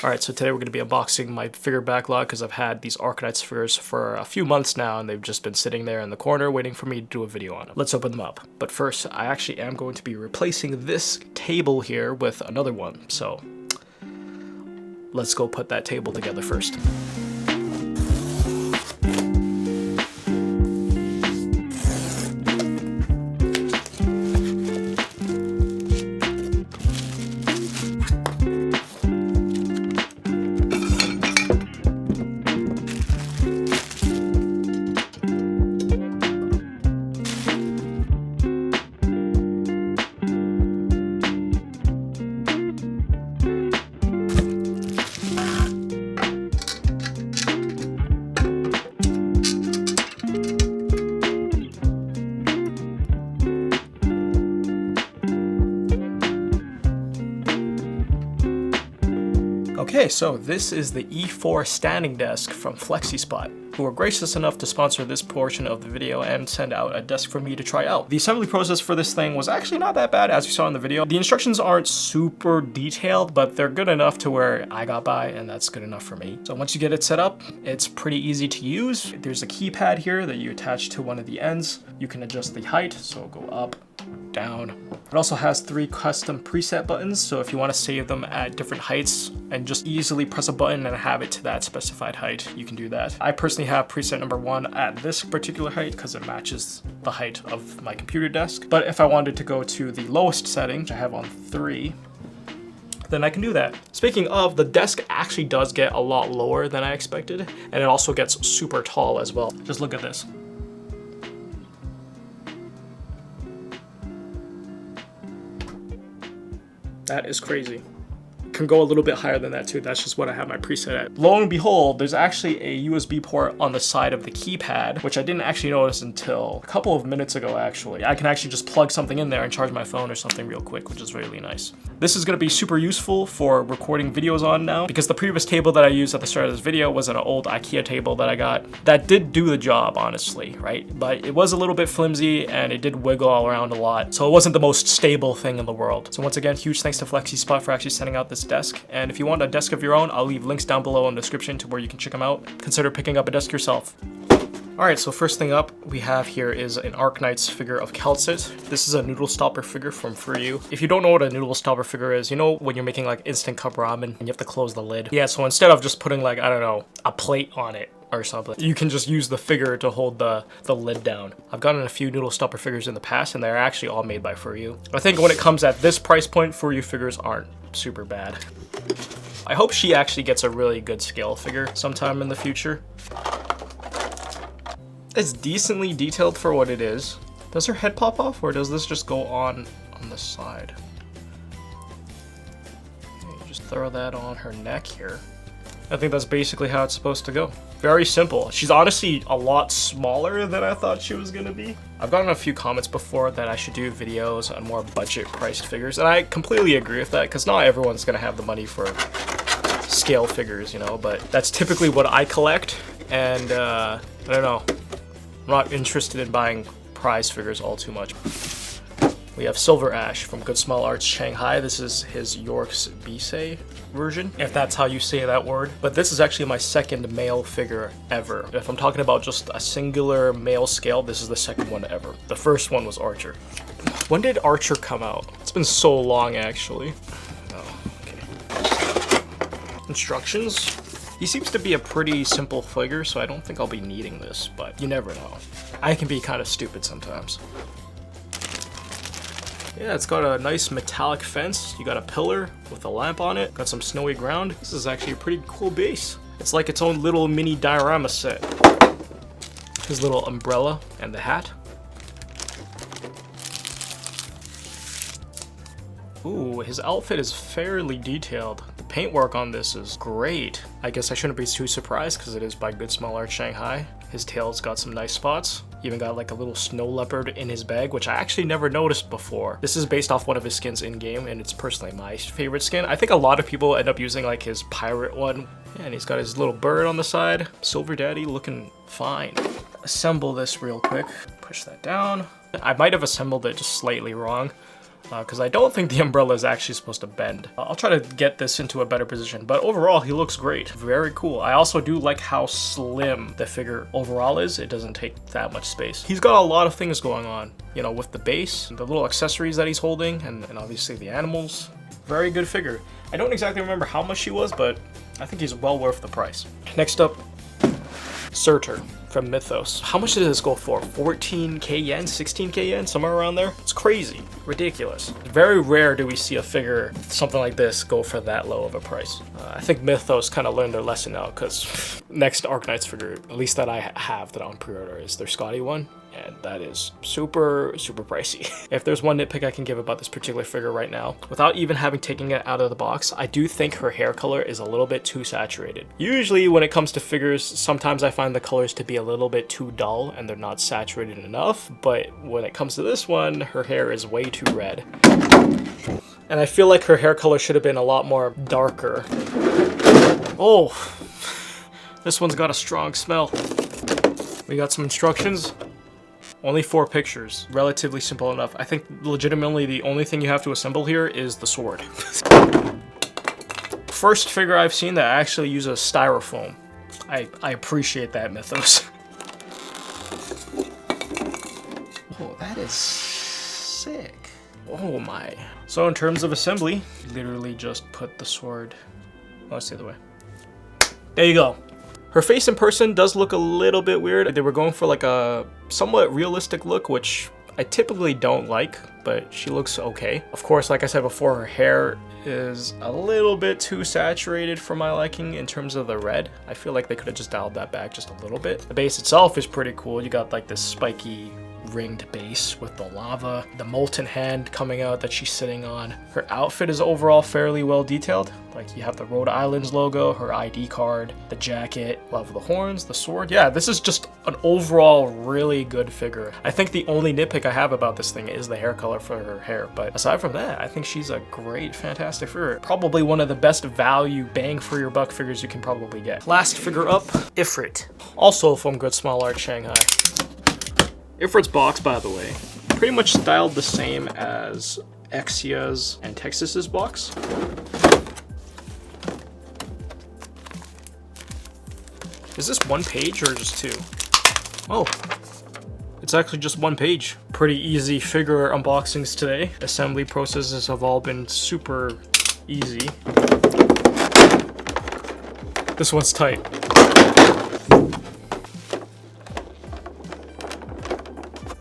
Alright, so today we're going to be unboxing my figure backlog because I've had these Arknights figures for a few months now and they've just been sitting there in the corner waiting for me to do a video on them. Let's open them up. But first, I actually am going to be replacing this table here with another one. So let's go put that table together first. Okay, so this is the E4 standing desk from FlexiSpot, who were gracious enough to sponsor this portion of the video and send out a desk for me to try out. The assembly process for this thing was actually not that bad, as you saw in the video. The instructions aren't super detailed, but they're good enough to where I got by, and that's good enough for me. So once you get it set up, it's pretty easy to use. There's a keypad here that you attach to one of the ends. You can adjust the height, so go up, down. It also has 3 custom preset buttons, so if you want to save them at different heights and just easily press a button and have it to that specified height, you can do that. I personally have preset number 1 at this particular height because it matches the height of my computer desk. But if I wanted to go to the lowest setting, which I have on 3, then I can do that. Speaking of, the desk actually does get a lot lower than I expected, and it also gets super tall as well. Just look at this. That is crazy. Can go a little bit higher than that too. That's just what I have my preset at. Lo and behold, there's actually a USB port on the side of the keypad, which I didn't actually notice until a couple of minutes ago actually. I can actually just plug something in there and charge my phone or something real quick, which is really nice. This is gonna be super useful for recording videos on now, because the previous table that I used at the start of this video was an old IKEA table that I got. That did do the job, honestly, right? But it was a little bit flimsy and it did wiggle all around a lot. So it wasn't the most stable thing in the world. So once again, huge thanks to FlexiSpot for actually sending out this desk. And if you want a desk of your own, I'll leave links down below in the description to where you can check them out. Consider picking up a desk yourself. Alright, so first thing up we have here is an Arknights figure of Calcit. This is a noodle stopper figure from For You. If you don't know what a noodle stopper figure is, you know when you're making like instant cup ramen and you have to close the lid? Yeah, so instead of just putting like, I don't know, a plate on it or something, you can just use the figure to hold the lid down. I've gotten a few noodle stopper figures in the past and they're actually all made by For You. I think when it comes at this price point, For You figures aren't super bad. I hope she actually gets a really good scale figure sometime in the future. It's decently detailed for what it is. Does her head pop off or does this just go on the side? Okay, just throw that on her neck here. I think that's basically how it's supposed to go. Very simple. She's honestly a lot smaller than I thought she was gonna be. I've gotten a few comments before that I should do videos on more budget priced figures, and I completely agree with that because not everyone's gonna have the money for scale figures, you know, but that's typically what I collect, and I don't know. I'm not interested in buying prize figures all too much. We have Silver Ash from Good Small Arts Shanghai. This is his York's Bisei version, if that's how you say that word. But this is actually my second male figure ever. If I'm talking about just a singular male scale, this is the second one ever. The first one was Archer. When did Archer come out? It's been so long, actually. Oh, okay. Instructions. He seems to be a pretty simple figure, so I don't think I'll be needing this, but you never know. I can be kind of stupid sometimes. Yeah, it's got a nice metallic fence. You got a pillar with a lamp on it. Got some snowy ground. This is actually a pretty cool base. It's like its own little mini diorama set. His little umbrella and the hat. Ooh, his outfit is fairly detailed. The paintwork on this is great. I guess I shouldn't be too surprised because it is by Good Small Arts Shanghai. His tail's got some nice spots. Even got like a little snow leopard in his bag, which I actually never noticed before. This is based off one of his skins in game, and it's personally my favorite skin. I think a lot of people end up using like his pirate one. Yeah, and he's got his little bird on the side. Silver Daddy looking fine. Assemble this real quick. Push that down. I might have assembled it just slightly wrong. because I don't think the umbrella is actually supposed to bend. I'll try to get this into a better position, but overall he looks great. Very cool. I also do like how slim the figure overall is. It doesn't take that much space. He's got a lot of things going on, you know, with the base, the little accessories that he's holding, and obviously the animals. Very good figure. I don't exactly remember how much she was, but I think he's well worth the price. Next up, Surter from Mythos. How much did this go for? 14k yen, 16k yen, somewhere around there? It's crazy, ridiculous. Very rare do we see a figure, something like this, go for that low of a price. I think Mythos kind of learned their lesson now, because next Arknights figure, at least that I have that on pre-order, is their Scotty one. And that is super, super pricey. If there's one nitpick I can give about this particular figure right now, without even having taken it out of the box, I do think her hair color is a little bit too saturated. Usually when it comes to figures, sometimes I find the colors to be a little bit too dull and they're not saturated enough, but when it comes to this one, her hair is way too red. And I feel like her hair color should have been a lot more darker. Oh, this one's got a strong smell. We got some instructions. Only 4 pictures. Relatively simple enough. I think legitimately the only thing you have to assemble here is the sword. First figure I've seen that actually uses styrofoam. I appreciate that, Mythos. Oh, that is sick. Oh my. So in terms of assembly, literally just put the sword... Oh, it's the other way. There you go. Her face in person does look a little bit weird. They were going for like a somewhat realistic look, which I typically don't like, but she looks okay. Of course, like I said before, her hair is a little bit too saturated for my liking in terms of the red. I feel like they could have just dialed that back just a little bit. The base itself is pretty cool. You got like this spiky ringed base with the lava, the molten hand coming out that she's sitting on. Her outfit is overall fairly well detailed. Like you have the Rhode Islands logo, her ID card, the jacket, love the horns, the sword. Yeah, this is just an overall really good figure. I think the only nitpick I have about this thing is the hair color for her hair, but aside from that, I think she's a great, fantastic figure. Probably one of the best value bang for your buck figures you can probably get. Last figure up, Ifrit. Also from Good Small Art Shanghai. Ifrit's box, by the way, pretty much styled the same as Exia's and Texas's box. Is this 1 page or just 2? Oh, it's actually just 1 page. Pretty easy figure unboxings today. Assembly processes have all been super easy. This one's tight.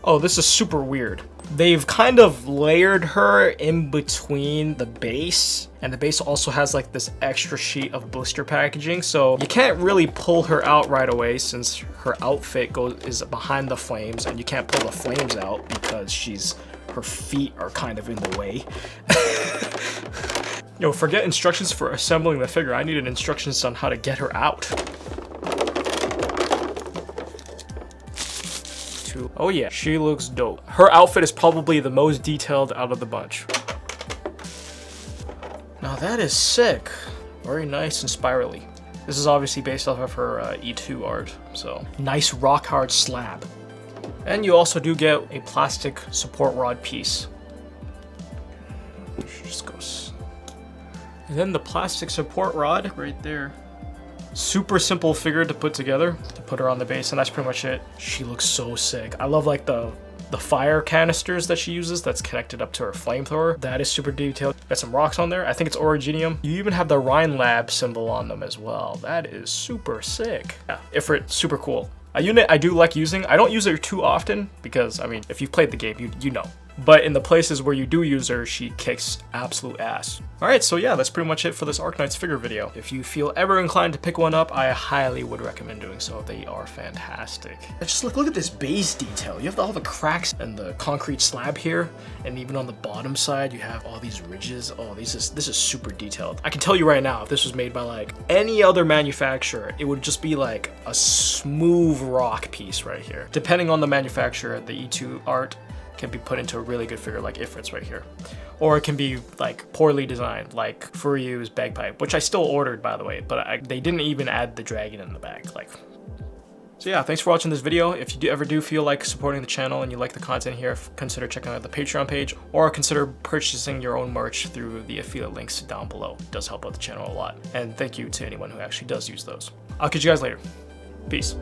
Oh, this is super weird. They've kind of layered her in between the base, and the base also has like this extra sheet of blister packaging, so you can't really pull her out right away since her outfit is behind the flames, and you can't pull the flames out because her feet are kind of in the way. Yo, forget instructions for assembling the figure. I needed instructions on how to get her out. Oh yeah, she looks dope. Her outfit is probably the most detailed out of the bunch. Now that is sick. Very nice and spirally. This is obviously based off of her E2 art, so nice rock hard slab. And you also do get a plastic support rod piece. Just goes. And then the plastic support rod right there. Super simple figure to put together, to put her on the base, and that's pretty much it. She looks so sick. I love like the fire canisters that she uses that's connected up to her flamethrower. That is super detailed. Got some rocks on there. I think it's Originium. You even have the Rhine Lab symbol on them as well. That is super sick. Yeah, Ifrit, super cool. A unit I do like using. I don't use her too often because, I mean, if you've played the game, you know. But in the places where you do use her, she kicks absolute ass. Alright, so yeah, that's pretty much it for this Arknights figure video. If you feel ever inclined to pick one up, I highly would recommend doing so. They are fantastic. Just look at this base detail. You have all the cracks and the concrete slab here, and even on the bottom side, you have all these ridges. Oh, this is super detailed. I can tell you right now, if this was made by like any other manufacturer, it would just be like a smooth rock piece right here. Depending on the manufacturer, the E2 art can be put into a really good figure like Ifrit's right here. Or it can be like poorly designed, like Furyu's bagpipe, which I still ordered by the way, but they didn't even add the dragon in the back. Like, So yeah, thanks for watching this video. If you ever do feel like supporting the channel and you like the content here, consider checking out the Patreon page or consider purchasing your own merch through the affiliate links down below. It does help out the channel a lot. And thank you to anyone who actually does use those. I'll catch you guys later. Peace.